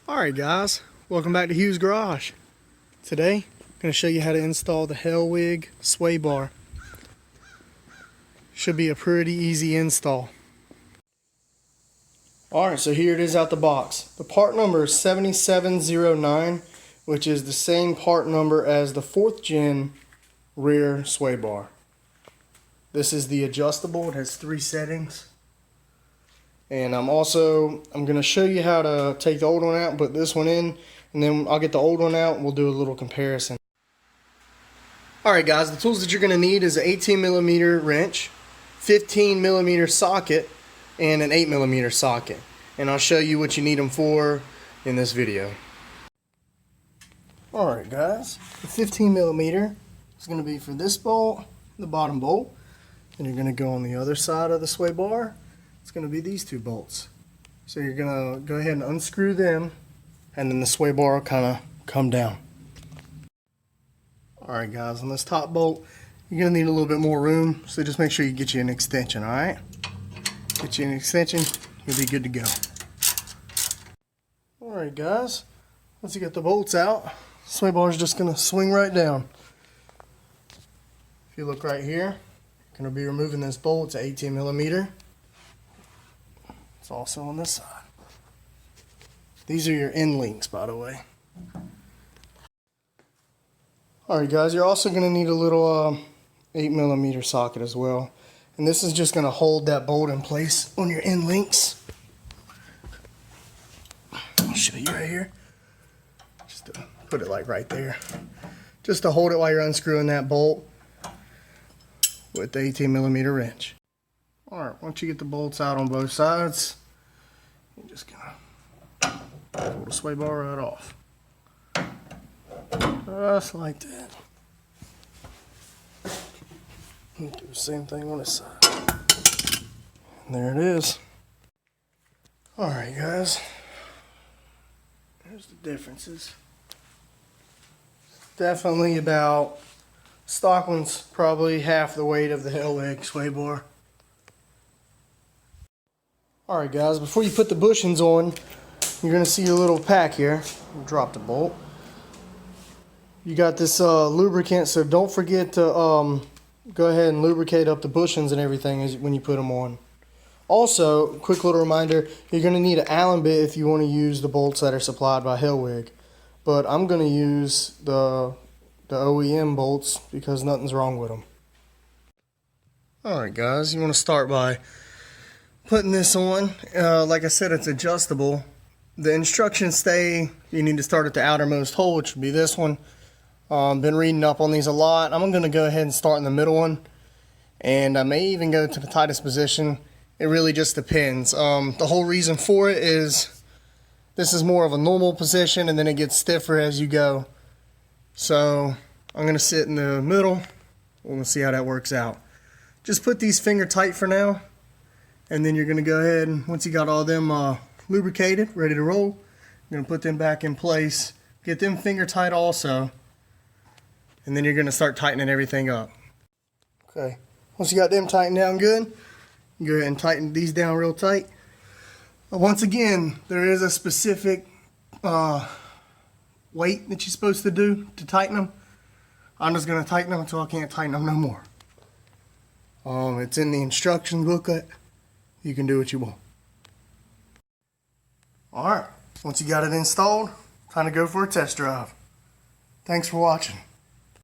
Alright guys, welcome back to Hughes Garage. Today, I'm going to show you how to install the Hellwig sway bar. Should be a pretty easy install. Alright, so here it is out the box. The part number is 7709, which is the same part number as the 4th gen rear sway bar. This is the adjustable. It has 3 settings. And I'm going to show you how to take the old one out and put this one in, and then I'll get the old one out and we'll do a little comparison. Alright guys, the tools that you're going to need is an 18mm wrench, 15mm socket, and an 8mm socket. And I'll show you what you need them for in this video. Alright guys, the 15mm is going to be for this bolt, the bottom bolt. Then you're going to go on the other side of the sway bar. It's going to be these 2 bolts. So you're going to go ahead and unscrew them, and then the sway bar will kind of come down. Alright guys, on this top bolt, you're going to need a little bit more room, so just make sure you get you an extension, alright? Get you an extension, you'll be good to go. Alright guys, once you get the bolts out, the sway bar is just going to swing right down. If you look right here, you're going to be removing this bolt. It's 18mm. It's also on this side. These are your end links, by the way. Alright guys, you're also going to need a little 8mm socket as well. And this is just going to hold that bolt in place on your end links. I'll show you right here. Just to put it like right there. Just to hold it while you're unscrewing that bolt with the 18mm wrench. Alright, once you get the bolts out on both sides, you're just gonna pull the sway bar right off. Just like that. And do the same thing on this side. And there it is. Alright guys, there's the differences. Definitely about, stock one's probably half the weight of the Hellwig sway bar. Alright guys, before you put the bushings on, you're going to see a little pack here. Drop the bolt. You got this lubricant, so don't forget to go ahead and lubricate up the bushings and everything when you put them on. Also, quick little reminder, you're going to need an Allen bit if you want to use the bolts that are supplied by Hellwig. But I'm going to use the OEM bolts because nothing's wrong with them. Alright guys, you want to start by putting this on. Like I said, it's adjustable. The instructions say you need to start at the outermost hole, which would be this one. Been reading up on these a lot. I'm going to go ahead and start in the middle one, and I may even go to the tightest position. It really just depends. The whole reason for it is this is more of a normal position, and then it gets stiffer as you go. So I'm going to sit in the middle. We'll see how that works out. Just put these finger tight for now. And then you're going to go ahead and once you got all them lubricated, ready to roll, you're going to put them back in place. Get them finger tight also. And then you're going to start tightening everything up. Okay. Once you got them tightened down good, you go ahead and tighten these down real tight. Once again, there is a specific weight that you're supposed to do to tighten them. I'm just going to tighten them until I can't tighten them no more. It's in the instruction booklet. You can do what you want. Alright, once you got it installed, time to go for a test drive. Thanks for watching.